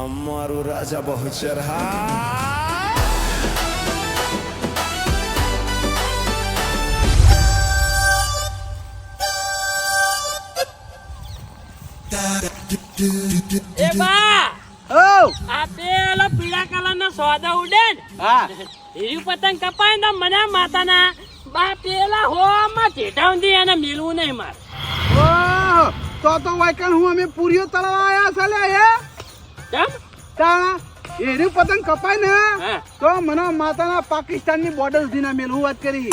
અમારું રાજા બહુચર એ બા ઓ આ પેલો પીળા કલરનો સોદો ઉડે ને હા હીરી પતંગ કપાય ને મને માતાના બા પેલા હોમાં ચેટાઉંધી એને મિલવું નહીં મારે. ઓ તો વાયકણ હું અમે પૂરીઓ તળવા આયા છે લે હે કેમ? તા એરી પતંગ કપાય ને હા. તો મને માતાના પાકિસ્તાનની બોર્ડર સુધી ના મેલ હું વાત કરી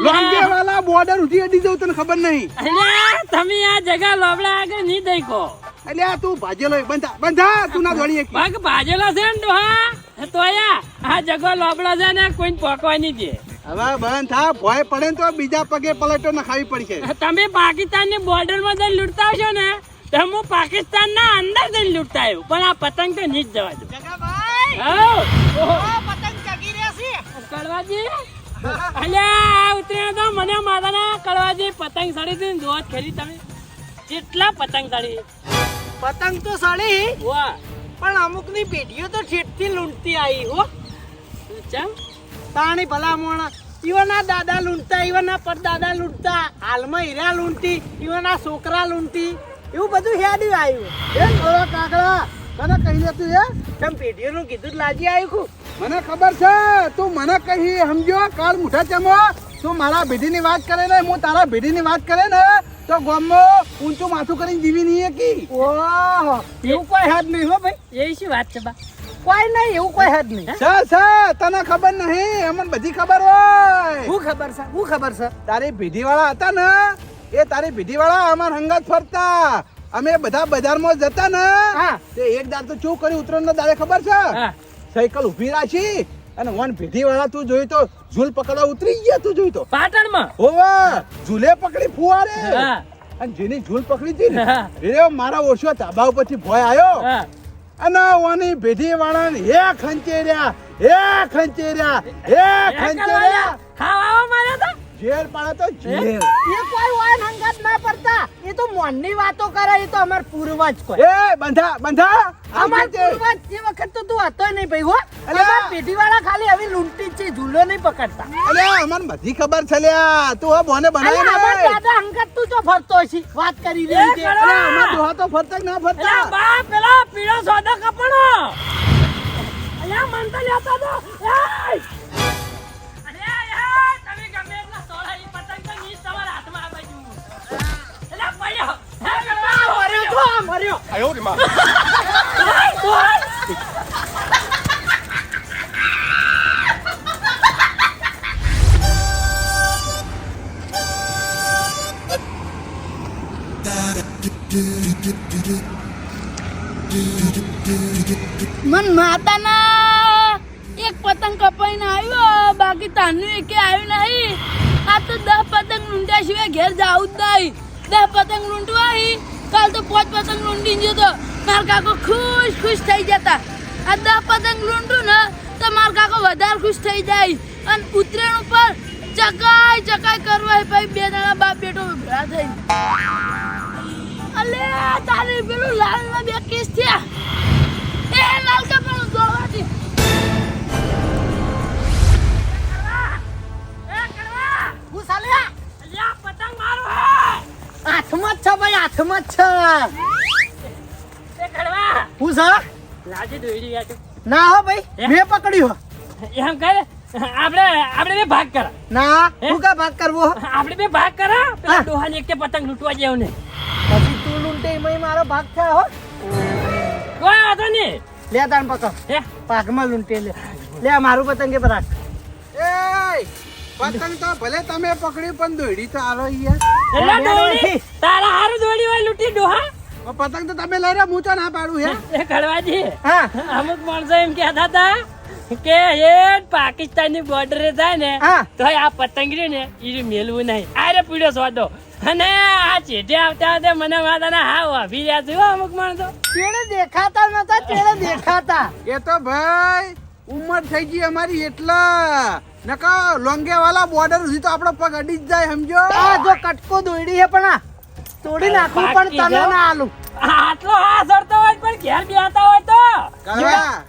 લોંગે વાલા બોર્ડર સુધી અડી જવું તને ખબર નહીં. અલ્યા તમે આ જગા લોબડા આગળ નહીં દેખો. એટલે આ તું ભાજેલો બંધા બંધા તું ના દોડી એક પગ ભાજેલો છે ને ડોહા તોયા આ જગો લોબડો છે ને કોઈને પોકવા નહીં દે. હવે બંધ થા ભય પડે ને તો બીજા પગે પલટો ન ખાવી પડશે. તમે પાકિસ્તાનની બોર્ડર માં જઈને લૂંટતા હશો ને તો હું પાકિસ્તાન ના અંદર જઈને લૂંટતા આવ્યું પણ આ પતંગ તો નહીં જ જવા દઉં. પતંગ ચગી રહ્યા છે. કડવાજી અલ્યા ઉતર્યા તો મને માતાના કડવાજી પતંગ સડી હતી ને જોત ખેલી તમે કેટલા પતંગ સડી. પતંગ તો સડી વાહ પણ અમુક ની પેઢીઓ તો છેટથી લૂંટતી આવી હો. ચમ તાણી ભલામણ ઈવના દાદા લૂંટતા ઈવના પરદાદા લૂંટતા હાલમાં હીરા લૂંટી ઈવના છોકરા લૂંટી એવું બધું હેડી આવ્યું. એ થોડા કાકડા મને કહી લે તું એ તમ પેઢીઓનું કીધું જ લાજી આવ્યું. મને ખબર છે તું મને કહી સમજો કાળ મુઠા ચમો તું મારા ભેટીની વાત કરે ને હું તારા ભેટીની વાત કરે ને તો ગામમાં ઊંચું માથું કરીને જીવી નહીં કી. ઓહો એવું કોઈ હદ નહીં હો ભાઈ. એ શું વાત છે બા? કોઈ નહીં એવું કોઈ હદ નહીં. છે તને ખબર નહીં અમને બધી ખબર હોય. હું ખબર છે હું ખબર છે. તારી ભેટી વાળા હતા ને એ તારી ભેટી વાળા અમાર હંગાત ફરતા અમે બધા બજારમાં જતા ને હા. તે એક દાડ તો શું કર્યું ઉતરણ દાડે ખબર છે હા સાયકલ ઉભી રાખી અને વન ભેટી વાળા તું જોઈ તો ઝૂલ પકડવા ઉતરી ગયા તું જોઈ તો પાટણમાં ઓવા ઝૂલે પકડી ફુવારે હા. અને જેની ઝૂલ પકડી હતી ને હા. એ મારા ઓછો ધાબા ઉપરથી ભોય આવ્યો હા અને વાની ભેટી વાળાને હે ખંચેર્યા ખાવા માર્યા તા જેલ પાડે તો જેલ એ કોઈ વાન હંગાત ના પડતા એ તો મોનની વાતો કરે એ તો અમાર પૂર્વજ કોઈ. એ બંધા અમાર આમ છે. પૂર્વજ એ વખત તો તું હતો નહીં ભાઈ હો. અલા. અમાર પેઢીવાળા ખાલી હવે લૂંટી જ છે ઝૂલો નહીં પકડતા. અલ્યા અમને બધી ખબર છે લ્યા તું હવે બોને બનાવી અલા, અમાર ને દાદા હંગાત તું તો ફરતો છે વાત કરી રહી છે. કરો. અલ્યા અમાર દોહા તો ફરતા કે ના અલ્યા ફરતા બા પેલા પીળો સોદો કપડો અલ્યા મન તો લેતા તો એય! અલ્યા, તમે ગમે એટલા તોડા ઈ પતંગ તો નહીં તમારા હાથમાં આ બાજુ. અલ્યા, પડ્યો. હે, આ મર્યો તો આ મર્યો. બોલ. મન માતાના એક પતંગ કપાઈને આવ્યો બાકી તાનું એકે આવ્યું નહીં. આ તો 10 પતંગ લૂંટ્યા સિવાય ઘેર જાવું જ નહીં. 10 પતંગ લૂંટવા કાલ તો 5 પતંગ લૂંટી જતો માર કાકો ખુશ થઈ જતા. આ 10 પતંગ લૂંટું ને તો માર કાકો વધારે ખુશ થઈ જાય અને ઉતરેણ ઉપર ચકાઈ કરવા ભાઈ બે દાડા બાપ બેટો ભેળા થઈ. અલે તારે પેલું લાલ ના બે કેસ થયા એ લાલ કપડું દોડવાથી એ, કરવા. હું સાલ્યા અલ્યા, પતંગ મારો હે. હાથમાં જ છે ભાઈ હાથમાં જ છે. એ, કરવા. હું છે લાજી દોડી ગયા છો. ના હો ભાઈ મેં પકડ્યું. એમ કરે આપણે બે ભાગ કરા. ના હે? હું કા ભાગ કરવો. આપણે બે ભાગ કરા પેલા હા. ડોહાને એક પતંગ લૂંટવા જેવું ને પછી તું લૂંટે એમાંય મારો ભાગ થાય હો. કોઈ વાંધો નહીં. લે તાન પકડ હે પાકમાં લૂંટે લે મારું પતંગ કે પરાક. એ પતંગ તો ભલે તમે પકડ્યું પણ દોડી તો આલો યાર એટલે બે દોડી દોડી. તારા હારું દોડી હોય લૂંટી ડોહા. પતંગ તો તમે લઈ રહ્યા હું તો ના પાડું હે એ કડવાજી હા અમુક માણસો એમ કહેતા હતા કે એ પાકિસ્તાનની બોર્ડરે જાય ને હા. તો આ પતંગરી ને એ મેલવું નહીં. આરે પીડ્યો સોદો અને આ ચેઠે આવતા મને માતાના હા વાભી રહ્યા છે હો અમુક માણસો. ચેડે દેખાતા નતા ચેડે દેખાતા. એ તો ભાઈ ઉંમર થઈ ગઈ અમારી એટલા નકા લોંગે વાલા બોર્ડર સુધી તો આપણો પગ અડી જ જાય સમજો આ જો કટકો દોડી હે પણ આ તોડી નાખું પણ બાકી તને જો. ના આલું. આટલો હા સરતો હોય પણ ઘેર બેહતા હોય તો કળવા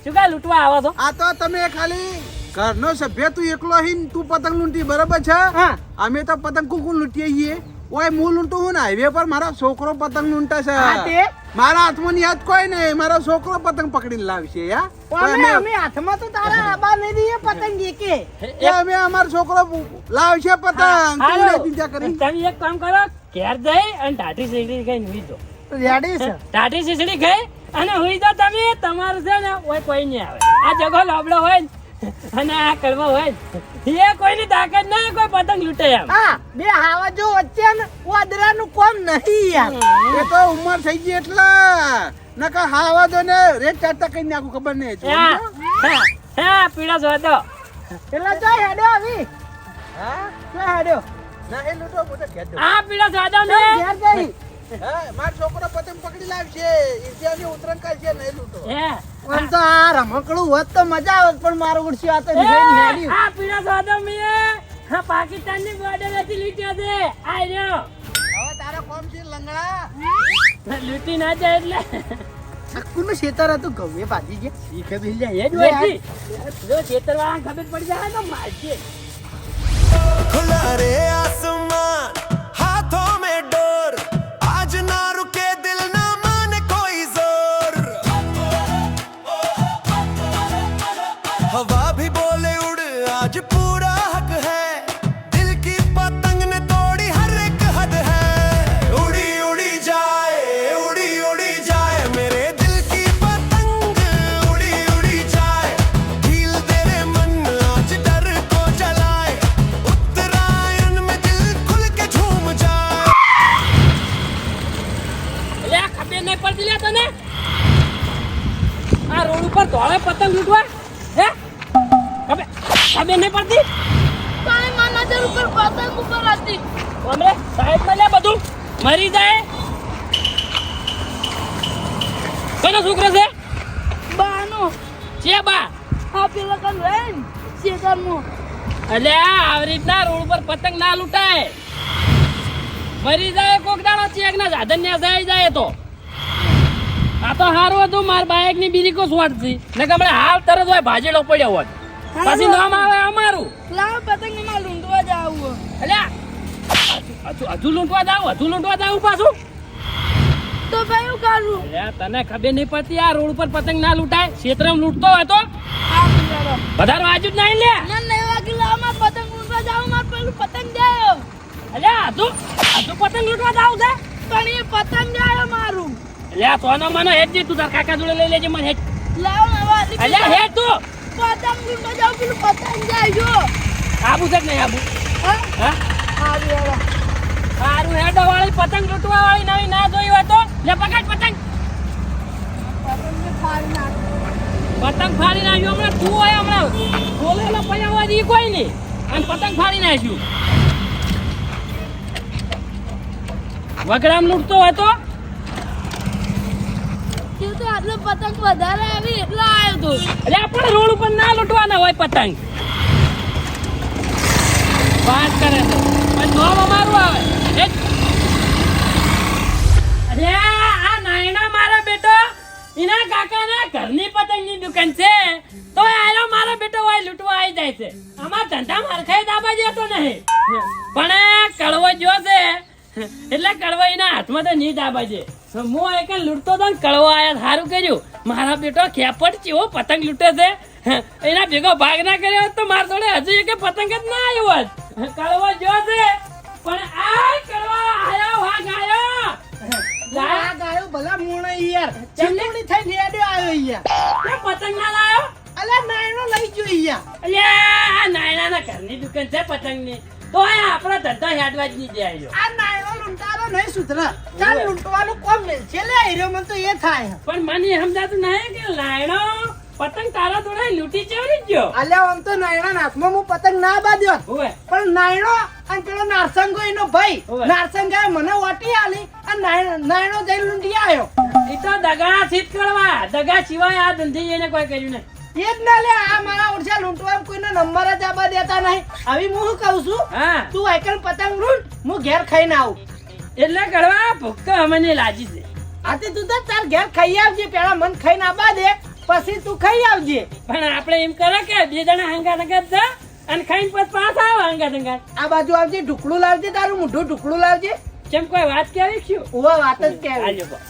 શું કા લૂંટવા આવો છો? આ તો તમે ખાલી ઘરનો સભ્ય તું એકલો હી ને તું પતંગ લૂંટી બરાબર છે. હા. અમે તો પતંગ કુકુ લૂંટીએ છીએ. ઓય હું લૂંટું હું ને હાઈવે પર મારો છોકરો પતંગ લૂંટે છે. હા તે? મારા હાથમાં ની હાથ કોઈ નહીં, મારો છોકરો પતંગ પકડીને લાવશે યા. અમે હાથમાં તો તારા આબા નહીં દઈએ પતંગ એકે. અમે અમારો છોકરો લાવશે પતંગ. તું હાલો. લે ચિંતા કરી. તમે એક કામ કરો, ઘેર જઈ અને ટાટી શીશડી ખાઈને હુઈ જાઓ. રેડી છે. ટાટી શીશડી ખાઈ અને હુઈ જાઓ તમે. તમારું છે ને ઓય કોઈ નહીં આવે. આ જગો લોબડો હોય ને અને આ કડવો હોય ને, એ કોઈની તાકાત નહીં કોઈ પતંગ લૂંટે એમ. હા બે હાવજો વચ્ચે ને વાદરાનું કોમ નહીં યાર. એ તો ઉંમર થઈ ગઈ એટલે નકા હાવા દો ને રેટ ચાટતા કઈ નાખું ખબર નહીં. હા પીળો સોદો. પેલા જો હેડો આવી. હા જો હેડો. ના એ લૂંટો મોટો ઘેર દો. આ પીળો સોદો ને ઘેર જઈ. હા મારો છોકરો પતંગ પકડી લાવશે. ઇન્ડિયાની ઉતરણ કાઢશે નહીં લૂંટો. આમ તો આ રમકડું હોત તો મજા આવત પણ મારું ઉડસ્યું આ તો ડિઝાઇન હેડી. આ પીળો સોદો મેં હા પાકિસ્તાનની બોર્ડર હતી લૂંટ્યો છે. આ રહ્યો હવે તારા કોમ છે લંગડા. લૂંટી ના જાય એટલે આખું ખેતર હતું ગવે પાજી ગયા. શીખે બિલ જાય એ જ હોય. જો ખેતરવાળાને ખબર પડી જાય તો મારશે. खुला रे आसमान हाथों में डोर आज ना रुके दिल ना माने कोई जोर हवा भी बोले उड़ आज पूरा हक है दिल की पतंग ने तोड़ी हर एक हद है उड़ी उड़ी जाए मेरे दिल की पतंग उड़ी उड़ी जाए ढील तेरे मन आज डर को जलाए उत्तरायण में दिल खुल के झूम जाए એટલે આ ખબર નહીં પડતી લે તને? આ રોડ ઉપર ધોળે પતંગ લૂંટવા હે ખબર નહીં પડતી? તારી માના નજર ઉપર પતંગ ઉપર હતી. અમરે સાહેબ લે બધું મરી જાય. કોનો છોકરો છે? બાનો છે બા. આ પેલા કાન રહે ને શેતાનમાં. એટલે આવી રીતના રોડ ઉપર પતંગ ના લૂંટાય. મરી જાય કોક દાડો ચેક ના સાધન ને જાય જાય તો. આ તો હારું હતું માર બાઇક ની બીરીકો સ્વાટથી ને કે હમણાં હાલ તરત હોય ભાજેલો પડ્યો હોત. પછી નામ આવે અમારું. લાવ પતંગ એમાં લૂંટવા જાવું. એટલે હજુ લૂંટવા જાવ પાછું. તો ભાઈ હું કરું? એટલે તને ખબર નહીં પડતી આ રોડ ઉપર પતંગ ના લૂંટાય. ક્ષેત્રમાં લૂંટતો હોય તો આ બિચારો. વધારે વાજુ જ નહીં લે. ના નહીં વાગી લાવ માર પતંગ લૂંટવા જાવું. માર પેલું પતંગ જાય. એટલે હજુ પતંગ લૂંટવા જાવ છે. પણ એ પતંગ જાય મારું. એટલે આ સોનો મને હેડ તું તાર કાકા જોડે લઈ લેજે મને હેડ. લાવ નવા એટલે હેડ તું પતંગ લૂંટવા જાવ. પેલું પતંગ જાય જો. આબુ છે કે નહીં આબુ? હા હા આવી હવે. સારું હેડ વાળી પતંગ લૂંટવા વાળી નવી ના જોઈ હોય તો લે પકડ પતંગ. પતંગને ફાડી નાખ. પતંગ ફાડી નાખ્યું હમણાં તું હોય હમણાં બોલેલો પૈયા ઈ કોઈ નહીં અને પતંગ ફાડી નાખ્યું. વગડામ લૂંટતો હોય તો તે તો આટલો પતંગ વધારે આવી એટલે આવ્યો તો. એટલે આપણે રોડ ઉપર ના લૂંટવાના હોય પતંગ. વાત કરે છે પણ નામ અમારું આવે. અરે આ નાયણા મારો બેટો એના કાકાના ઘરની પતંગની દુકાન છે તો આયો મારો બેટો હોય લૂંટવા આવી જાય છે. આમાં ધંધા મારખાઈ દાબા જતો નહીં પણ કડવો જો છે એટલે કડવો એના હાથમાં તો નહીં દાબા છે. હું એક લૂંટતો તો ને કડવો આયા સારું કર્યું. મારા બેટો ખેપટ ચેવો પતંગ લૂંટે છે. એના ભેગો ભાગ ના કર્યો હોત તો મારા જોડે હજુ એક પતંગ જ ના આવ્યો હોત. કડવો જો છે પણ આ કડવો આયો વાઘ આયો. આ ગાયો ભલા મોણા યાર. ચમડી થઈ રેડ્યો આવ્યો યાર. પતંગ ના લાયો. અલા નાયનો લઈ જો યાર. અલ્યા નાયણાના ઘરની દુકાન છે પતંગની તો આપણા ધંધા હેડવા જ નહીં દે આવ્યો. આ નાયનો લૂંટારો નહીં સુધરા. ચાલ લૂંટવાનું કોમ ને છેલ્લે હીરો મને તો એ થાય. પણ મને સમજાતું નહીં કે નાયણો પતંગ તારા જોડે લૂંટી ચેવડી ગયો. અલ્યા આમ તો નાયણા હાથમાં હું પતંગ ના બાંધ્યો ઓય પણ નાયણો અને પેલો નારસંગો એનો ભાઈ ઓવે. નારસંગાએ મને વાટી આલી અને નાયણો જઈને લૂંટી આવ્યો. એ તો દગા સિદ્ધ કરવા દગા સિવાય આ ધંધી એને કોઈ કર્યું નહીં. એ જ ના લે આ મારા ઓરછા લૂંટવા કોઈનો નંબર જ આપવા દેતા નહીં. હવે હું શું કહું છું હા તું આઈકલ પતંગ લૂંટ હું ઘેર ખાઈને આવું. એટલે કરવા ભૂખ તો અમને લાજી છે આથી તું તો તાર ઘેર ખાઈ આવજે, પેલા મન ખાઈને આબા દે, પછી તું ખાઈ આવજે. પણ આપણે એમ કરે કે બે જણા હંગાત હંગાત જા અને ખાઈને પછી પાછા આવો હંગાત હંગાત. આ બાજુ આવજે, ઢુકડું લાવજે, તારું મોઢું ઢુકડું લાવજે. કેમ કોઈ વાત કેવી છું ઉવા વાત જ કે આજો બા.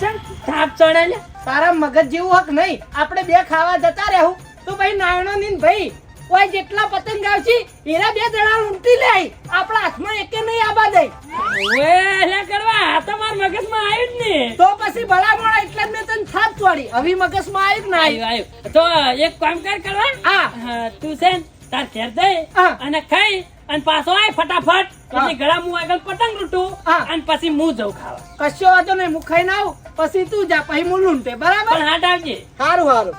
ચલ થાપ ચડે લે. તારા મગજ જેવું હક નહીં. આપણે બે ખાવા જતા રહેવું તો ભાઈ નાયણો ની ને ભાઈ ઓય જેટલા પતંગ આવશે એરા બે જણા લૂંટી લે. આપણા હાથમાં એકે નહીં આબા દે. ઓએ લે કરવા આ તો માર મગજમાં આવ્યું જ ને. તો પછી ભલામણ એટલે જ મેં તને થાપ ચોડી. હવે મગજમાં આવ્યું કે ના આવ્યું આવ્યું. તો એક કામ કર કરવા. હા. તું છે ને તાર ઘેર જઈ હા. અને ખાઈ અને પાછો આય ફટાફટ. હા. એટલે ગળા હું આગળ પતંગ લૂંટું હા. અને પછી હું જઉં ખાવા. કશો વાંધો નહીં, હું ખાઈને આવું પછી તું જા, પછી હું લૂંટે. બરાબર? પણ હાટ આવજે. સારું સારું.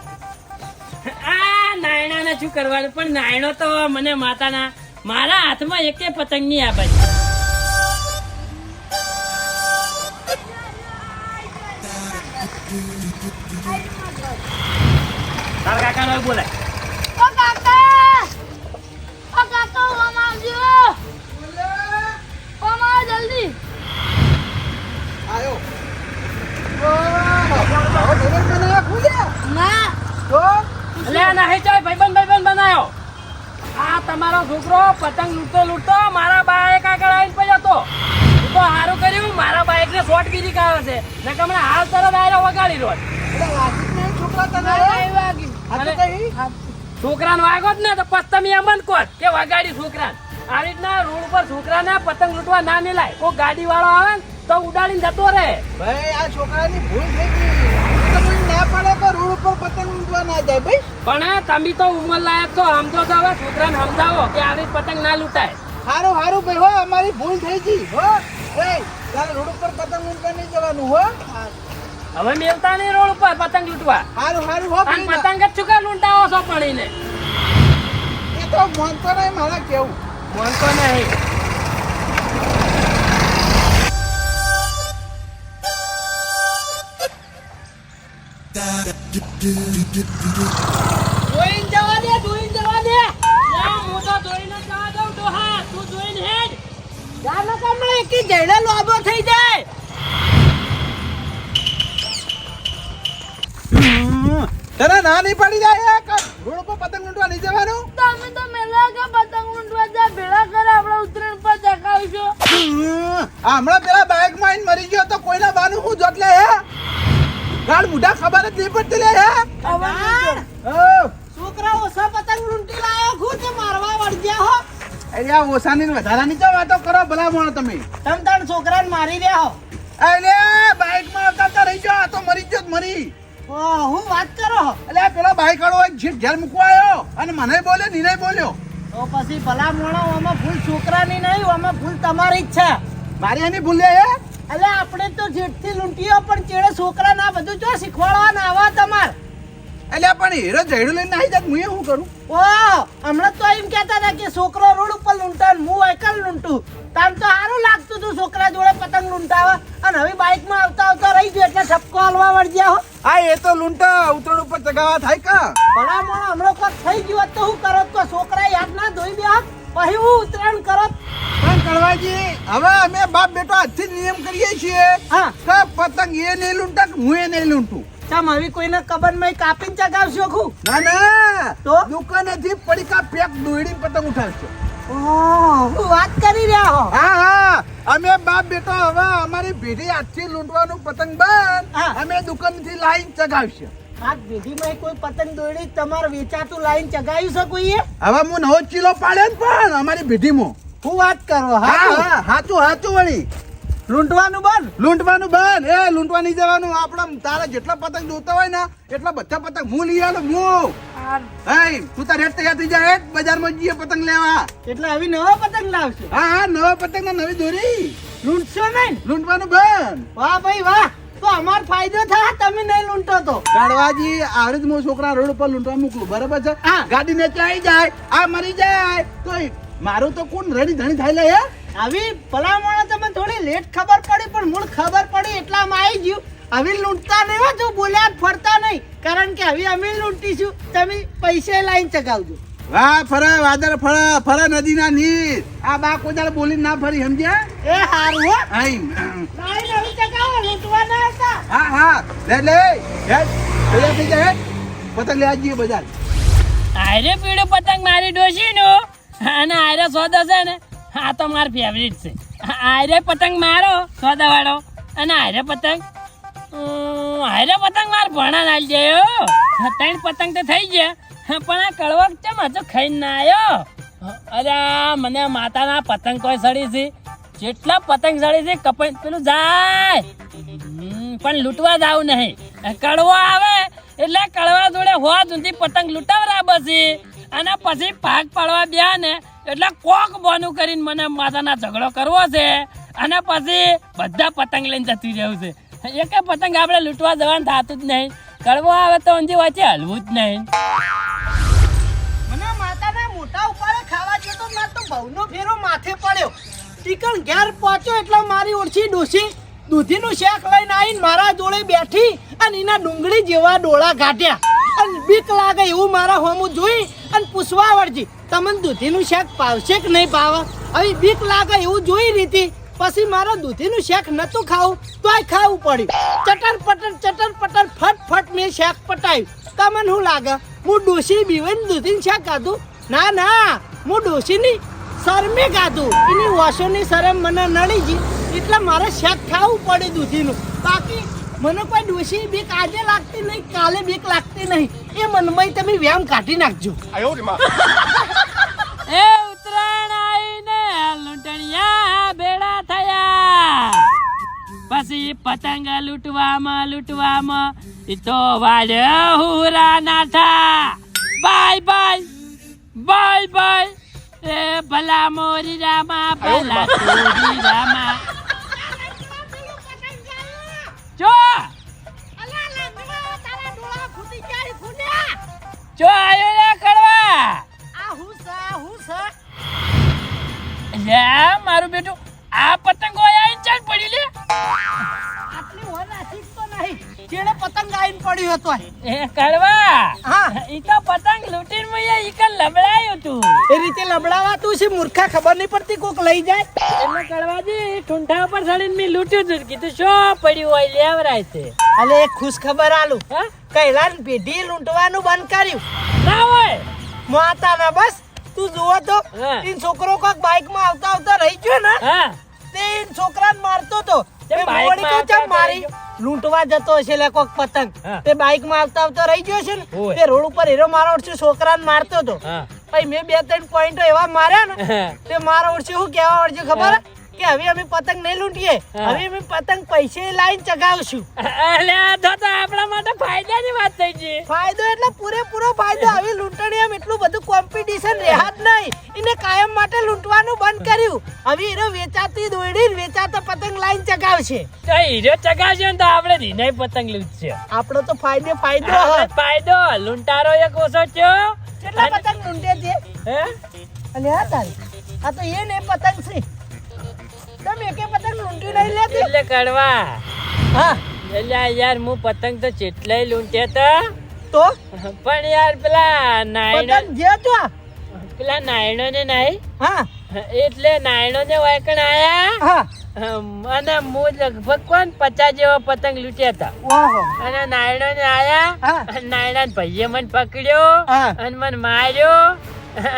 આ નાયણાને શું કરવાનું? પણ નાયણો તો મને માતાના મારા હાથમાં એકે પતંગ નહીં આપે. તારા કાકાનો બોલાય. ઓ કાકા, ઓ કાકા, ઓમ આવજો, ઓમ આવો જલ્દી. આયો ના, એટલે આ નહીં ચાય ભાઈબંધ બનાયો. આ તમારો છોકરો પતંગ લૂંટતો મારા બાઈક આગળ આવીને પડ્યો તો. હું તો સારું કર્યું મારા બાઈક ને શોર્ટગીરી કાઢે છે. નકર મને હાલ તરત આયરો વગાડી રોજ. છોકરાને વાગો જ ને તો પછી તમે એમ જ કહો કે વગાડી છોકરાને. આવી રીતના રોડ ઉપર છોકરાને પતંગ લૂંટવા ના મિલાય. કોઈ ગાડી વાળો આવે ને તો ઉડાડીને જતો રહે. ભાઈ આ છોકરાની ભૂલ થઈ ગઈ. ના પડે તો રોડ ઉપર પતંગ લૂંટવા ના જાય ભાઈ. પણ તમે તો ઉંમર લાયક છો, સમજો તો હવે છોકરાને સમજાવો કે આવી પતંગ ના લૂંટાય. હારું હારું ભાઈ હો, અમારી ભૂલ થઈ ગઈ હો. ભાઈ તારે રોડ ઉપર પતંગ લૂંટવા નહીં જવાનું હો. હવે મેલતા નહીં રોડ ઉપર પતંગ લૂંટવા. હારું હારું હો. અને પતંગ જ ચૂકા લૂંટાવો છો પડીને. એ તો માનતો નહીં મારા કેવું. મોનતો નહીં. જોઈને જવા દે, જોઈને જવા દે. યા, હું તો જોઈને જવા દઉં ડોહા. તું જોઈને હેડ. જા નકર મને એકી જઈને લોબો થઈ જાય. તને ના નહીં પડી જાય રોડ ઉપર પતંગ લૂંટવા નહીં જવાનું. તમે તો મેલા કે પતંગ લૂંટવા જા, ભેળા કરે આપણે ઉત્તરાયણ પર ચકાવીશું. હમણાં પેલા બાઇક માં આઈને મરી ગયો તો કોઈના બાનું હું જોત લે હે. ગાડ મુઢા ખબર જ નહીં પડતી લે હે. અવાજ. ઓ છોકરા ઓછા પતંગ લૂંટી લાયો ખુદ મારવા વળગ્યા હો. અલ્યા ઓસાની ને વધારાની ચો વાતો કરો ભલા મોણ તમે. તમ તાર છોકરાને મારી રહ્યા હો. અલ્યા બાઇક માં આવતા રહી ગયો, આ તો મરી ગયો જ મરી. ઓહ, હું વાત કરો. અલ્યા પેલો બાઇક વાળો એક જીત ઘેર મૂકવા આવ્યો અને મને બોલ્યો નીને બોલ્યો. તો પછી ભલા મોણો આમાં ભૂલ છોકરાની નહીં, આમાં ભૂલ તમારી જ છે. મારી એની ભૂલ હે. અલ્યા આપણે તો જેટથી લૂંટીઓ પણ ચેડે છોકરાને આ બધું જો શીખવાડવાના આવા તમાર. અલ્યા પણ હીરો જઈડું લઈને આવી જાત હું શું કરું. ઓહ, હમણાં તો એમ કહેતા હતા કે છોકરો રોડ ઉપર લૂંટા ને હું એકલ લૂંટું. તામ તો સારું લાગતું હતું છોકરા જોડે પતંગ લૂંટાવા. અને હવે બાઇકમાં આવતા આવતા રહી ગયો એટલે ઠપકો હલવા વળગ્યા હો. હા એ તો લૂંટા ઉતરણ ઉપર ચગાવા થાય કા. ભલા મોણો હમણાં કોક થઈ ગયું હોત તો હું કરત? તો છોકરા યાદ ના ધોઈ દે પછી હું ઉતરાયણ કરત. પણ કડવાજી હવે અમે બાપ બેટો આજથી જ નિયમ કરીએ છીએ હા, કે પતંગ એ નહીં લૂંટા કે હું એ નહીં લૂંટું. તમ હવે કોઈને કબર માં કાપીને ચગાવશો ખું? ના ના તો? દુકાનેથી પડીકા પેક દોડી પતંગ ઉઠાવશે. ઓહ, હું વાત કરી રહ્યા હો. હા હા અમે બાપ બેટો હવે અમારી પેઢી આજથી લૂંટવાનું પતંગ બંધ. હા. અમે દુકાનથી લાઈન ચગાવશે. આ પેઢીમાં કોઈ પતંગ દોડી તમારે વેચાતું લાઈન ચગાવી શકો એ? હવે હું નવો ચીલો પાડ્યો ને પણ અમારી પેઢીમાં. હું વાત કરો. હા હા, હા હાચું હાચું વળી લૂંટવાનું બંધ. લૂંટવાનું બંધ. એ લૂંટવા નહીં જવાનું. આપણા તારા જેટલા પતંગ જોતા હોય ને એટલા બધા પતંગ હું લઈ આલો હું. હે તું તાર રેટ તૈયાર થઈ જાય બજારમાં જઈએ પતંગ લેવા. એટલે હવે નવો પતંગ લાવશે. હા હા નવા પતંગ ને નવી દોરી. લૂંટશો નહીં? લૂંટવાનું બંધ. વાહ ભાઈ વાહ, તો અમાર ફાયદો થાય તમે નહીં લૂંટો તો. કાળવાજી આવડે જ હું છોકરા રોડ ઉપર લૂંટવા મોકલું બરાબર છે. હા. ગાડી ને ચાઈ જાય આ મરી જાય તો મારું તો કોણ રડી ધણી થાય લે હે. આવી ભલામણો તમે થોડી લેટ ખબર પડી પણ મૂળ ખબર પડી એટલામાં આવી ગયું. હવે લૂંટતા નહીં હો, જો બોલ્યા ફરતા નહીં. કારણ કે હવે અમે લૂંટીશું, તમે પૈસે લાઈન ચગાવજો. વાહ ફરા વાદર ફરા ફરા નદીના નીર. આ બા કોઈ દાડે બોલી ના ફરી સમજ્યા. એ હારું હો આઈ નવી નવી ચગાવો લૂંટવા ના હતા. હા લે હેડ તૈયાર થઈ જાય પતંગ લેવા જઈએ બજાર. આયરે પીળો પતંગ મારી ડોશી નો અને આયરે સોદો છે ને આ તો મારો ફેવરિટ છે. આયરે પતંગ મારો સોદા વાળો અને આયરે પતંગ માર ભણા નાલ જાય. 3 પતંગ તો થઈ ગયા પણ આ કડવક ચમ હજુ ખાઈને ના આવ્યો. અરે મને માતાના પતંગ કોઈ સડી છે. જેટલા પતંગ સડી છે કપાઈ પેલું જાય પણ લૂંટવા જાવ નહીં. કડવો આવે એટલે કડવા જોડે હોવા સુધી પતંગ લૂંટાવરા બસી અને પછી ભાગ પાડવા ગયા ને એટલે કોક બોનું કરીને મને માતાના ઝઘડો કરવો છે અને પછી બધા પતંગ લઈને જતી રહ્યું છે. એક પતંગ આપણે લૂંટવા જવાનું થતું જ નહીં. કડવો આવે તો ઊંધી વચ્ચે હલવું જ નહીં. મને માતાના મોટા ઉપાડે ખાવા જતો ના તો બહુનો ફેરો માથે પડ્યો. ટીકણ ઘેર પહોંચ્યો એટલે મારી ઓળખી ડોસી દૂધીનું શાક લઈને આવીને મારા જોડે બેઠી અને એના ડુંગળી જેવા ડોળા કાઢ્યા અને બીક લાગે એવું મારા હોમું જોઈ અને પૂછવા વળજી તમને દૂધીનું શાક ભાવશે કે નહીં ભાવે. હવે બીક લાગે એવું જોઈ રીતી પછી મારે દૂધીનું શાક નતું ખાવું તોય ખાવું પડ્યું. ચટર પટર ફટ મેં શાક પટાયું. તમને શું લાગે હું ડોસી બીવાઈને દૂધીનું શાક ખાધું? ના હું ડોસીની શરમે ખાધું. એની વાસોની શરમ મને નડી ગઈ એટલે મારે શાક ખાવું પડે દૂધીનું. બાકી મને કોઈ ડોસી બીક આજે લાગતી નહીં કાલે બીક લાગતી નહીં. એ મનમાં તમે વ્યાયામ કાઢી નાખજો. એ ઉત્તરાયણ આવીને લૂંટણિયા ભેળા થયા પછી પતંગ લૂંટવામાં ઈ તો વાળ્યો હુરા નાઠા. બાય એ ભલા મોરી રામા ભલા મોરી રામા જો આયો રે કડવા. લે મારું બેટું આ પતંગો આઈને ચાલ પડ્યું લે. આટલી વર નાસી તો નહીં જેણે પતંગ આઈને પડ્યો હતો. એ કડવા હા ઈ તો પતંગ લૂંટીને મને ઈકન લબડાયું તું. એ રીતે લબડાવાતું છે મૂર્ખા ખબર નહીં પડતી કોક લઈ જાય. એટલે કડવાજી ઠુંઠા ઉપર ચડીને મેં લૂંટ્યું તું. કીધું શું પડ્યું હોય લેવરાય છે. અલે એક ખુશ ખબર આલું હા કૈલાન પેઢી લૂંટવાનું બંધ કર્યું. ના હોય માતાના બસ તું જુઓ તો હા. ઈ છોકરો કોક બાઇક માં આવતા રહી ગયો ને હા તે ઈ છોકરાને મારતો તો તે તે બાઇકમાં મોડી તો આવતા ચમ મારી લૂંટવા જતો હશે લે કોક પતંગ હા. તે બાઇક માં આવતા રહી ગયો છે ને ઓય. તે રોડ ઉપર હીરો મારા ઓળશે છોકરાને મારતો તો હા પછી મેં 2-3 પોઈન્ટ એવા માર્યા ને હા. તે મારા ઓળશે શું કહેવા વળશે ખબર હે? કે હવે અમે પતંગ નહીં લૂંટીએ હા. હવે અમે પતંગ પૈસે લાઈન ચગાવશું. અલ્યા તો આપણા માટે ફાયદાની વાત થઈ ગઈ. ફાયદો એટલે પૂરેપૂરો ફાયદો. હવે લૂંટણીયામાં એટલું બધું કોમ્પિટિશન રહ્યા જ નહીં. એને કાયમ માટે લૂંટવાનું બંધ કર્યું. હવે એનો વેચાતી દોડી વેચાતા પતંગ લાઈન ચગાવશે. તો હીરો ચગાવશે ને તો આપણે રીનાય પતંગ લૂંટશે. આપણો તો ફાયદો આપણે ફાયદો લૂંટારો એક ઓછો થયો. કેટલા પતંગ લૂંટે છે હે અને આ તારી આ તો એ ને પતંગ છે. તમે એકે પતંગ લૂંટી નહીં લેતી. એટલે કડવા હા એટલે યાર હું પતંગ તો ચેટલાય લૂંટ્યા તા તો પણ યાર પેલા નાયણો પતંગ જે તો પેલા નાયણો ને નાઈ હા એટલે નાયણો ને વાયકણ આયા હા અને હું લગભગ કોણ 50 જેવા પતંગ લૂંટ્યા હતા. ઓહો અને નાયણો ને આયા હા. નાયણા ભાઈએ મને પકડ્યો હા. અને મને માર્યો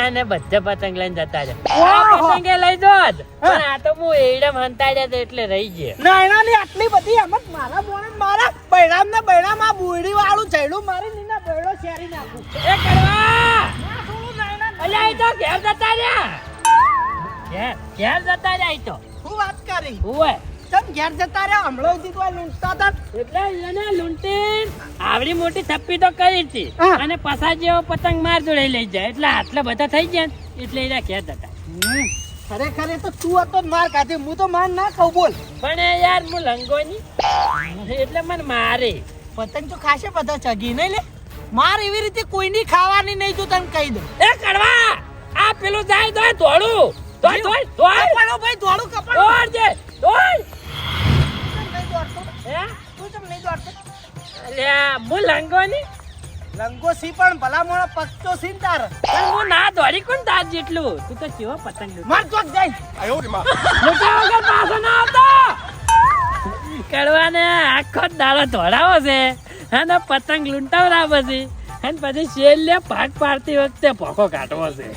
અને બધા પતંગ લઈને જતા રહ્યા. આ ઓહો. પતંગે લઈ દોત પણ આ તો હું એડમ હંતાડ્યા હતા એટલે રહી ગયા. નાયણાની આટલી બધી એમત મારા બોણે મારા બૈરામમાં બુડી વાળું ચૈડું મારી નીના બૈડો શેરી નાખું. એ કરવા ના થોડું નાયણા અલ્યા ઈ તો ઘેર જતા રહ્યા. ઘેર જતા રહ્યા ઈ તો. શું વાત કરી ઓય તમ ઘેર જતા રહ્યા હમણાં સુધી તો આ લૂંટતા હતા. એટલે એને લૂંટીને આવડી મોટી થપ્પી તો કરી હતી હા. અને પસા જેવો પતંગ માર જોડે લઈ જાય એટલે આટલા બધા થઈ ગયા ને એટલે એના ઘેર જતા. ખરેખર એ તો તું હતો જ માર ખાધી. હું તો માર ના ખાઉં બોલ. પણ એ યાર હું લંગોની એટલે મને મારે. પતંગ તો ખાશે બધા ચગી નહીં લે. માર એવી રીતે કોઈની ખાવાની નહીં તું તને કહી દઉં. એ કડવા આ પેલું જાય તો દોડું દોડ કપાળો ભાઈ દોડું કપાળો. દોડ જે દોડ. તું ચમ નહીં દોડતો? હે તું ચમ નહીં દોડતો? અલ્યા હું લંગોની લંગો સી પણ ભલા મોણા પગતો સી ને તાર પણ હું ના દોડી કોણ તાર જેટલું તું તો કેવો પતંગ લૂંટે. માર ચોક જાય લૂંટ્યા વગર પાછો ના આવતો. કડવાને આખો જ દાડો ધોડાવો છે અને પતંગ લૂંટાવરાવે છે અને પછી છેલ્લે ભાગ પાડતી વખતે ભોકો કાઢવો છે.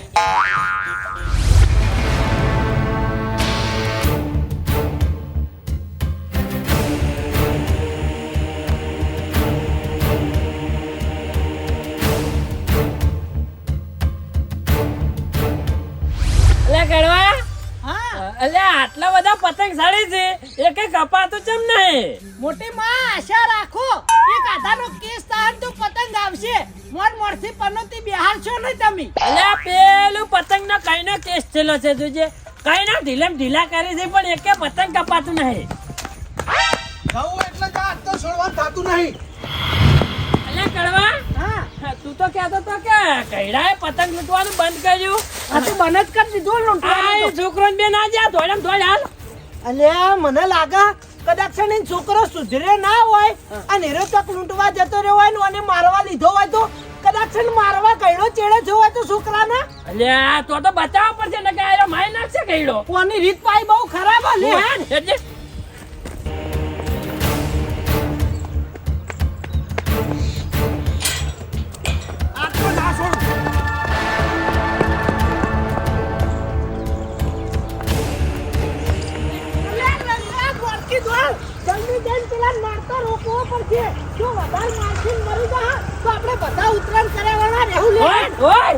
એટલે કડવા હા એટલે આટલા બધા પતંગ સાડી છે એક કપાતું ચમ નહીં. મોટી માં આશા રાખો એક આધાનો કેસ થાય તો પતંગ આવશે મોરથી પનોતી બિહાર છો ને તમે એટલે પેલું પતંગ નો કઈ નો કેસ થયેલો છે જોજે કઈ ના ઢીલા કરી છે પણ એકે પતંગ કપાતું નહીં. કહું એટલે કે આજ તો છોડવાનું થતું નહીં. એટલે કડવા હા તું તો કહેતો તો કે કઈડાએ પતંગ લૂંટવાનું બંધ કર્યું. આ તો બંધ જ કરી દીધું આ લૂંટવાનું તો. છોકરો બે ના જા ધોળમ ધોળ હાલ. અલ્યા મને લાગે કદાચ છે ને છોકરો સુધરે ના હોય અને એરો તક લૂંટવા જતો રહ્યો હોય ને અને મારવા લીધો હોય તો કદાચ છે ને મારવા કઈડો ચેડે જો હોય તો છોકરાને અલ્યા તો બચાવવા પડશે ને કે આયો મારી નાખશે કઈડો. કોની રીત પાઈ બહુ ખરાબ હલે એટલે આટલો ના છોડ. જલ્દી જઈને પેલા મારતો રોકવો પડશે જો વધારે મારથી મરી જા તો આપણે બધા ઉતરાણ કર્યા વાળા રહેવું લે ઓય ઓય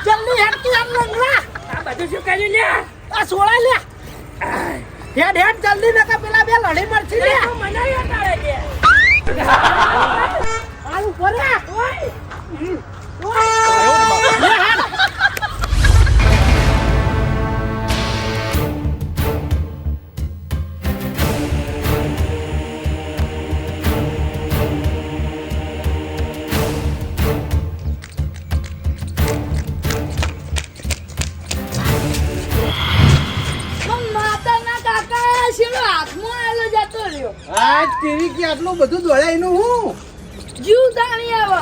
જલ્દી હેડકી આમ લંગડા આ બધું શું કર્યું લ્યા. આ સોળા લે હેડ હેડ જલ્દી નકા પેલા બે લડી મરછી લે તું મનાઈ હટાડે છે. આ ઉપર રે માતાના કાકા શેલો હાથમાં આવેલો જતો રહ્યો. આજ કેવી કે આટલું બધું દોડ્યા એનું હું જીવ દાણી આવો.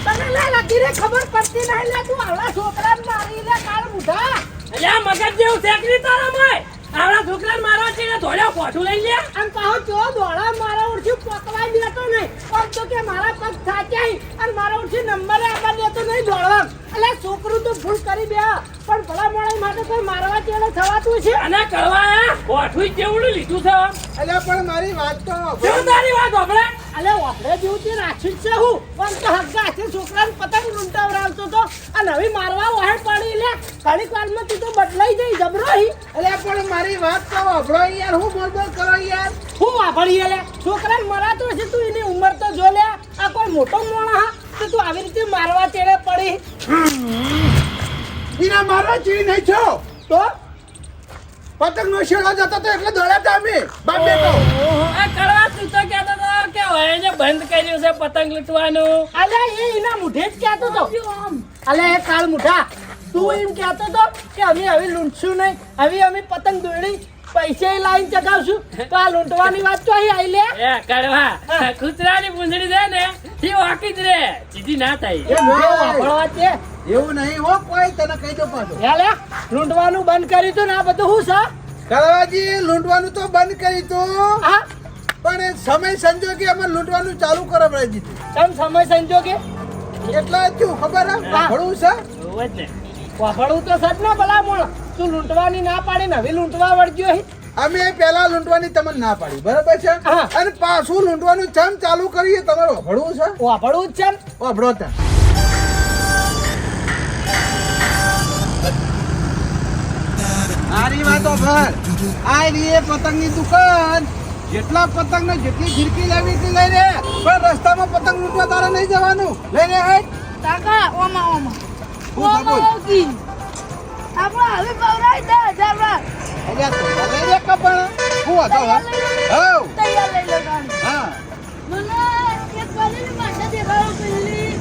તને લે લગી રે ખબર પડતી નહીં લે તું આવડા છોકરાને મારી લે કાળ મુઢા અલ્યા મગજ જેવું શેકરી તારા મોય. આવડા છોકરાને મારવા છે ને ધોળ્યો કોઠું લઈ લે. આમ કહો જો દોડા મારા ઉઠી પકવાઈ દેતો નહીં આમ તો કે મારા પગ થાક્યા અને મારા ઉઠી નંબરે આપવા દેતો નહીં દોડવા એટલે છોકરું તો ભૂલ કરી દે પણ ભલા મોણા માટે કોઈ મારવા ચેડે થવાતું છે અને કળવા કોઠું કેવડું લીધું છે. અલ્યા પણ મારી વાત તો કેવું તારી વાત હોભળે. અલે વાપરે જેવું તે રાખ્યું જ છે હું પણ તો હગ્ગા હાથે છોકરાને પતંગ લૂંટાવરાવતો તો અને હવે મારવા વાહે પડી લે ઘડીક વારમાં તું તો બદલાઈ જઈ જબરો હી અલ્યા પણ મારી વાત તો વાપરો યાર હું બોલ બોલ કરો યાર. હું વાપરીએ લે છોકરાને મરાતો હશે તું એની ઉંમર તો જો લે આ કોઈ મોટો મોણા હા તો તું આવી રીતે મારવા ચેડે પડી એના મારવા ચીડી નહીં છો તો પતંગ નો શેડો જતો તો એટલે દોડ્યા હતા અમે બાપ બેટો. આ કળવા તું તો કહેતો તો કે એને બંધ કર્યું છે પતંગ લૂંટવાનું. અલે એ એના મુઢે જ કહેતો તો અલે એ કાળ મુઠા તું એમ કહેતો તો કે હવે લૂંટશું નહીં હવે અમે પતંગ દોડી પૈસા લાઈન ચગાવશું તો આ લૂંટવાની વાત તો અહીં આવી લે એ કળવા કૂતરાની પૂંછડી છે ને એ વાકી જ રે સીધી ના થાય. એ મુઢે વાપરવા છે એવું નહીં હો કોઈ તને કહી દો પાછો. હે લે લૂંટવાનું બંધ કર્યું તું ને આ બધું શું છે કળવાજી લૂંટવાનું તો બંધ કરી તું હા પણ એ સમય સંજોગે અમે લૂંટવાનું ચાલુ કરાવડાવી દીધું. કેમ સમય સંજોગે એટલે શું ખબર હે હા. ઘણું છે હોવે જ ને. વાપરવું તો સજ ને ભલા મોણ તું લૂંટવાની ના પાડી ને હવે લૂંટવા વળગ્યો હી અમે પેલા લૂંટવાની તમને ના પાડી બરાબર છે હા. અને પાછું લૂંટવાનું ચમ ચાલુ કરીએ તમારે વભળવું છે વાપરવું જ છે ને વભળો તા આરી વાતો ભર આ રીએ પતંગની દુકાન જેટલા પતંગ ને જેટલી ખીરકી લેવી એટલી લઈ લે પણ રસ્તામાં પતંગ લૂંટવા તારે નહીં જવાનું લઈ લે હેડ. કાકા ઓમાં ઓમાં બોલ, બોલ. ઓમાં ઓકી આપણે હવે પવરાઈ 10,000 વાર અલ્યા તો લઈ લે કપણ હું હતો હવ તૈયાર લઈ લો ગાડી હા મને એક વાલીની ભાષા દેખાડો પેલી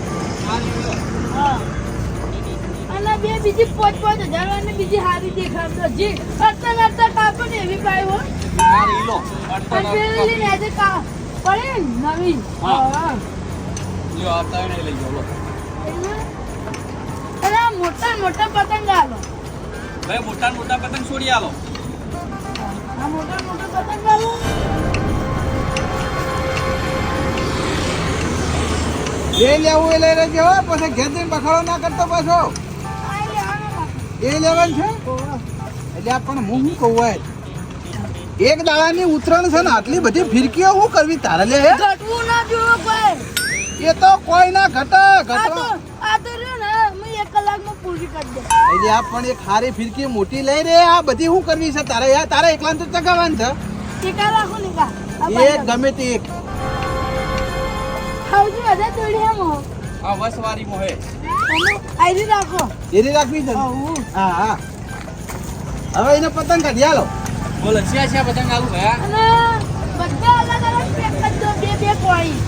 બીજી 5,000 વાળી બીજી હારી દેખાડતો જી અત્યારે કાપો ને એવી પાઈ હો આ રીલો અને પેલી ને આજે કા પડે ને નવી હા લ્યો આ તાણે લઈ જાઓ લો અરે આ મોટા મોટા પતંગ આલો ભાઈ મોટા મોટા પતંગ છોડી આલો આ મોટા મોટા પતંગ આલો એ લેવું એ લઈ લેજો પછી ઘેર જઈને બખાડો ના કરતો પાછો આ લેવાનો એ લેવાનું છે એટલે આ પણ હું શું કહું હોય એક દાડાની ઉતરણ છે ને આટલી બધી ફિરકીઓ શું કરવી તારે લે હે? ઘટવું ના જોવો કોઈ એ તો કોઈ ના ઘટે ઘટવા આ તો રહ્યો ને હું 1 કલાકમાં પૂરી કરી દે એટલે આ પણ એક હારી ફિરકી મોટી લઈ રે આ બધી શું કરવી છે તારે યાર તારે એકલા તો ચગાવવાનું છે ટીકા રાખો ને કા એક ગમે તે એક ખાવજી અધા તોડી હમ આ વસવારી મોહે અમે આઈરી રાખો એરી રાખવી છે ને? આવું હા હા હવે એને પતંગ કાઢી આલો બોલો છે પતંગ આલું ભયા અને બધા અલગ અલગ પેક કરી દો બે બે કોળી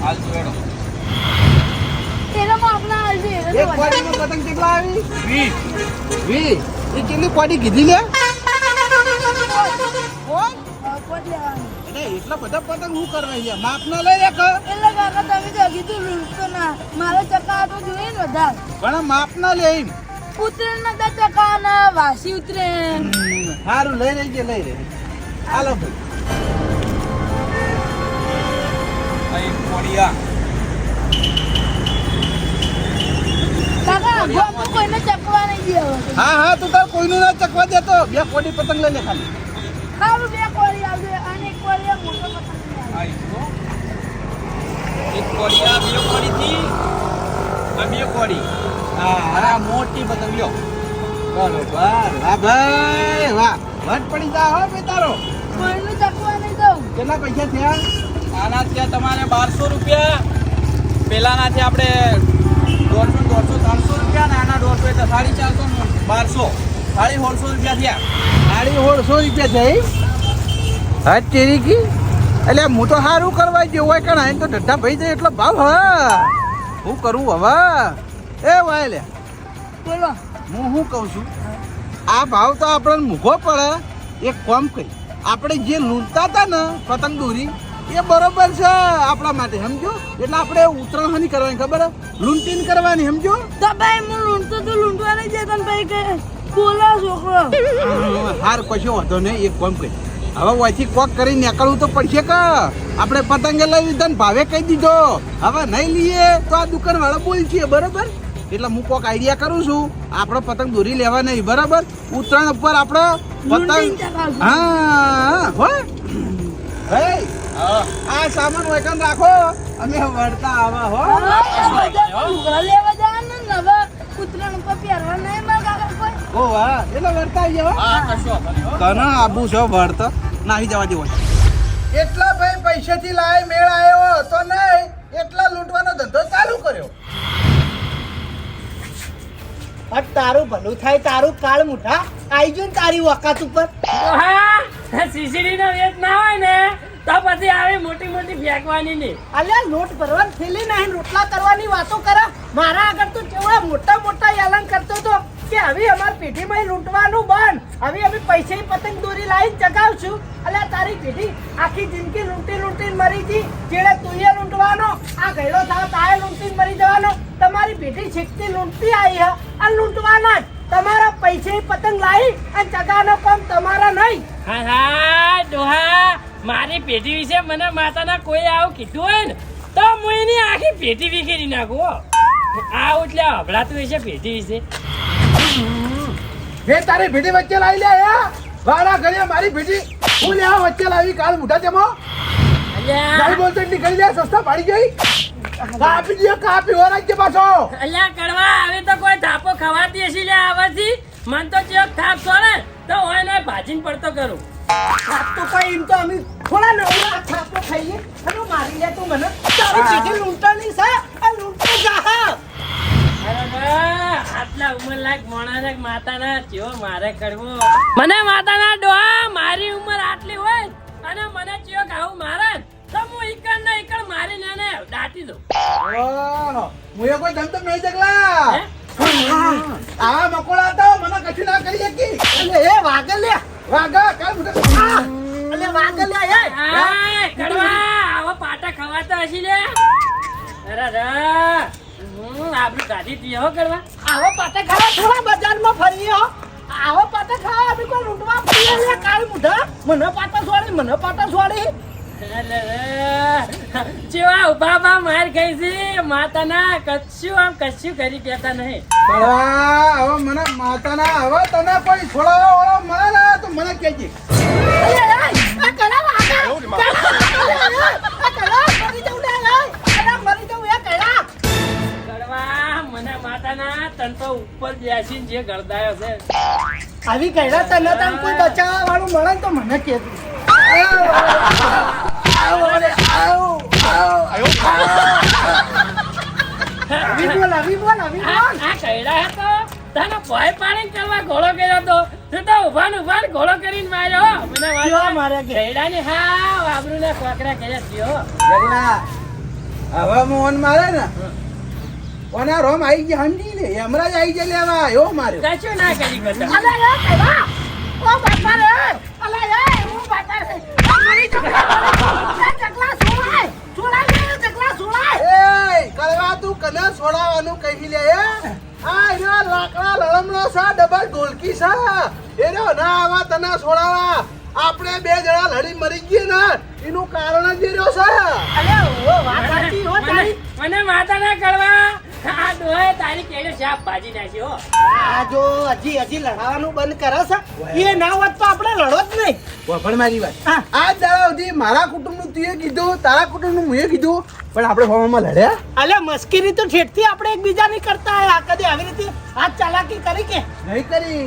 હાલ જોડો એનામાં આપણા આવશે એક કોડીમાં પતંગ કેટલા આવી 20 એ કેટલી કોડી કીધી લે એટલા બધા પતંગ શું કરવા છે માપ ના લઈ લે કે એટલે કાકા તમે તો કીધું લૂંટતો ના મારે ચકા તો જોઈએ ને વધારે પણ માપ ના લે એમ ઉતરેન માં તો ચકા ના વાસી ઉતરેન સારું લઈ લેજે લઈ લે હાલો ભાઈ કાકા ગોપુ કોઈને ચકવા નહીં દે હવે હા હા તું તાર કોઈનું ના ચકવા દેતો બે કોડી પતંગ લઈ લે ખાલી ખાવું બે કોળી આવશે અને એક કોળી આ મોટો પતંગ એક કોડી આ બે કોડી થી આ બે કોડી હા આ મોટી પતંગ લ્યો બરોબર વાહ ભાઈ વાહ વટ પડી જા હો બે તારો કોઈનું ચકવા નહીં દઉં કેટલા પૈસા થયા આના થયા તમારે 1200 રૂપિયા પેલાના છે આપણે 150 300 રૂપિયા ને આના 150 એટલે 450 1200 રૂપિયા થયા 150 રૂપિયા થઈ હા તેરી કી એટલે હું તો સારું કરવા જેવું હોય કારણ અહીં તો ઢઢા ભાઈ જાય એટલો ભાવ હા હું કરું હવે એ વાય લે બોલો હું શું કહું છું આ ભાવ તો આપણને મૂકો પડે એક કામ કરી આપણે જે લૂંટતા હતા ને પતંગ દોરી એ બરોબર છે આપણા માટે સમજો એટલે આપણે ઉતરાણ નહીં કરવાની ખબર લૂંટીને કરવાની સમજો તો ભાઈ હું લૂંટતો તો લૂંટવા નહીં જતો ને ભાઈ કે બોલો છોકરો હાર કશો વાંધો નહીં એક કામ કરી હવે વયથી કોક કરી નીકળવું તો પડશે કે આપણે પતંગે લઈ લીધા ને ભાવે કહી દીધો હવે નહીં લઈએ તો આ દુકાન વાળા બોલશે બરોબર એટલે હું કોક આઈડિયા કરું છું આપણે પતંગ દોરી લેવા નહીં બરાબર ઉત્તરાયણ ઉપર આપણે પતંગ લૂંટીને ચગાવશું. હા હો ભાઈ આ સામાન વૈકન રાખો અમે વળતા આવા હો લેવા જવાનું ને હવે ઉતરાણ ઉપર પહેરવા નહીં મારા કાકા કોઈ ઓ વાહ એટલે વળતા આવી જાવ હા કશો તને આબુ છે વળતા નાહી જવા દેવો એટલા ભાઈ પૈસાથી લાય મેળ આવ્યો તો નહીં એટલા લૂંટવાનો ધંધો ચાલુ કર્યો અટ તારું ભલું થાય તારું કાળ મુઠા આઈ જો ને તારી વકાત ઉપર હા સીસીડી નો વેચ ના હોય ને તો પછી આવી મોટી મોટી ફેંકવાની નહીં અલ્યા લોટ ભરવાની થેલી નહીં રોટલા કરવાની વાતો કરે મારા આગળ તો કેવડા મોટા મોટા એલાન કરતો તો કે હવે અમાર પેઢીમાં લૂંટવાનું બંધ હવે અમે પૈસે પતંગ દોરી લાવીને ચગાવશું અલ્યા તારી પેઢી આખી જિંદગી લૂંટી લૂંટીને મરી હતી જેડે તુંએ લૂંટવાનો આ ગયડો થાવ તાએ લૂંટીને મરી જવાનો તમારી પેઢી છેકતી લૂંટતી આવી હે આ લૂંટવાના જ તમારા પૈસે પતંગ લાવી અને ચગાનો કામ તમારા નહીં હા હા ડોહા મારી પેઢી વિશે મને માતાના કોઈ આવું કીધું હોય ને તો હું એની આખી પેઢી વિખેરી નાખું હો. આ એટલે હભળાતું હશે પેઢી વિશે બે તારી ભીડી વચ્ચે લાવી લે યા વાળા ઘડિયા મારી ભીડી હું લે વચ્ચે લાવી કાલ મુઠા તેમાં અલ્યા નહીં બોલતો એટલી કરી દે સસ્તા પાડી ગઈ કાપી દે કાપી હો રાખજે પાછો અલ્યા કડવા હવે તો કોઈ થાપો ખવાતી હશે લે આવવાથી મન તો ચેક થાપ છોડે તો હોય ને ભાજીને પડતો કરું થાપ તો કોઈ એમ તો અમે થોડા નવરા થાપો ખાઈએ અને મારી લે તું મને તારી પેઢી લૂંટવાની છે આ લૂંટો જા આટલા ઉંમર લાયક મોણાને માતાના ચેવો મારે કરવો મને માતાના ડોહા મારી ઉંમર આટલી હોય અને મને ચેવો ખાવું મારે તો હું ઈકણ ને ઈકણ મારી ને દાટી દઉં ઓહ મુએ કોઈ ધંધો નહીં જગલા હે? આવા મકોડા હતા મને કશું ના કરી શકી. અલે એ વાગલ્યા વાગા કાલ મોટા અલે વાગલ્યા એ આ કડવા આવા પાટા ખવાતા હશી લે અરે રે આપણું ગાડી પીએ હો કરવા આવો પાટે ખાવા થોડા બજારમાં ફરીએ હો આવો પાટે ખાવા અમે કોઈ લૂંટવા ફરીએ લે કાળ મુઢા મને પાટા છોડી જેવા ઉભા બા માર ગઈ છે માતાના કશું કરી દેતા નહીં બળવા હવે મને માતાના હવે તને કોઈ છોડાવવા વાળો મળે ને તો મને કહેજે. કડવા મને માતાના તન તો ઉપર બેસીને જે ગળદાયો છે આવી કહેલા તને તને કોઈ બચાવવા વાળું મળે ને તો મને કહેજો આવી બોલ આ કઈડા હતો તને ભય પાડીને કરવા ઘોડો કર્યો તો તું તો ઉભા ને ઘોડો કરીને માર્યો મને કેવા માર્યા કે? કઈડાની હા વાબરૂ ને કોકરા કર્યા થયો જગના હવે મોહન મારે ને ઓના રોમ આવી ગયા સમજી ને હમણાં જ આવી ગયા લેવા એવો મારે કશું ના કરી ગયો એ કરવા તું કને છોડાવવાનું કહી લે આ એનો લાકડા લળમણો છે ડબલ ઢોલકી છે એનો ના આવા તને છોડાવા આપણે બે જણા લડી મરી ગયા ને એનું કારણ જ રહ્યો છે મને માતા ના કરવા આ ડોહે તારી કેડે શાપ ભાજી નાખ્યો આ જો હજી લડાવાનું બંધ કરે છે એ ના હોત તો આપણે લડો જ નહીં પણ મારી વાત હા. આજ દાડા સુધી મારા કુટુંબનું તુંએ કીધું તારા કુટુંબનું મુએ કીધું પણ આપણે હોવામાં લડ્યા અલે મસ્કરી તો ઠેઠથી આપણે એકબીજાની કરતા આ કદી આવી રીતે હાથ ચાલાકી કરી કે નહીં કરી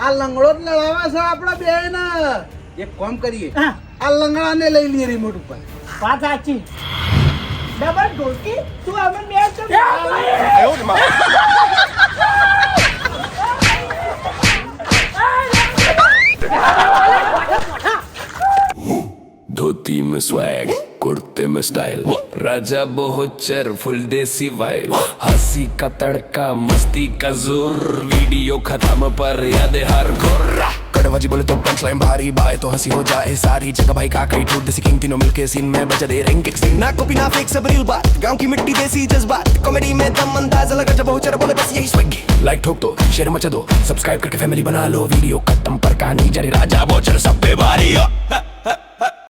આ લંગડો જ લડાવા છે આપણા બેને એક કામ કરીએ હા. આ લંગડાને લઈ લઈએ રિમોટ ઉપર વાત સાચી ડબલ ઢોલકી તું અમે મેચ धोती में स्वैग कुर्ते में स्टाइल राजा बहुचर फुल देसी वाइब हंसी का तड़का मस्ती का जोर वीडियो खत्म पर याद हार्डकोर कड़वा जी बोले तो पंच लाइन भारी बाय तो हंसी हो जाए सारी जगह भाई का कई ठूट देसी किंग तीनों मिलके सीन में बजा दे रैंक सीन ना कॉपी ना फेक सब रियल बात गांव की मिट्टी देसी जज्बात कॉमेडी में दम अंदाज अलग जब बहुचर बोले बस यही स्वैग लाइक ठोक दो शेयर मचा दो सब्सक्राइब करके फैमिली बना लो वीडियो खत्म पर कहानी जारी राजा बहुचर सब पे भारी हो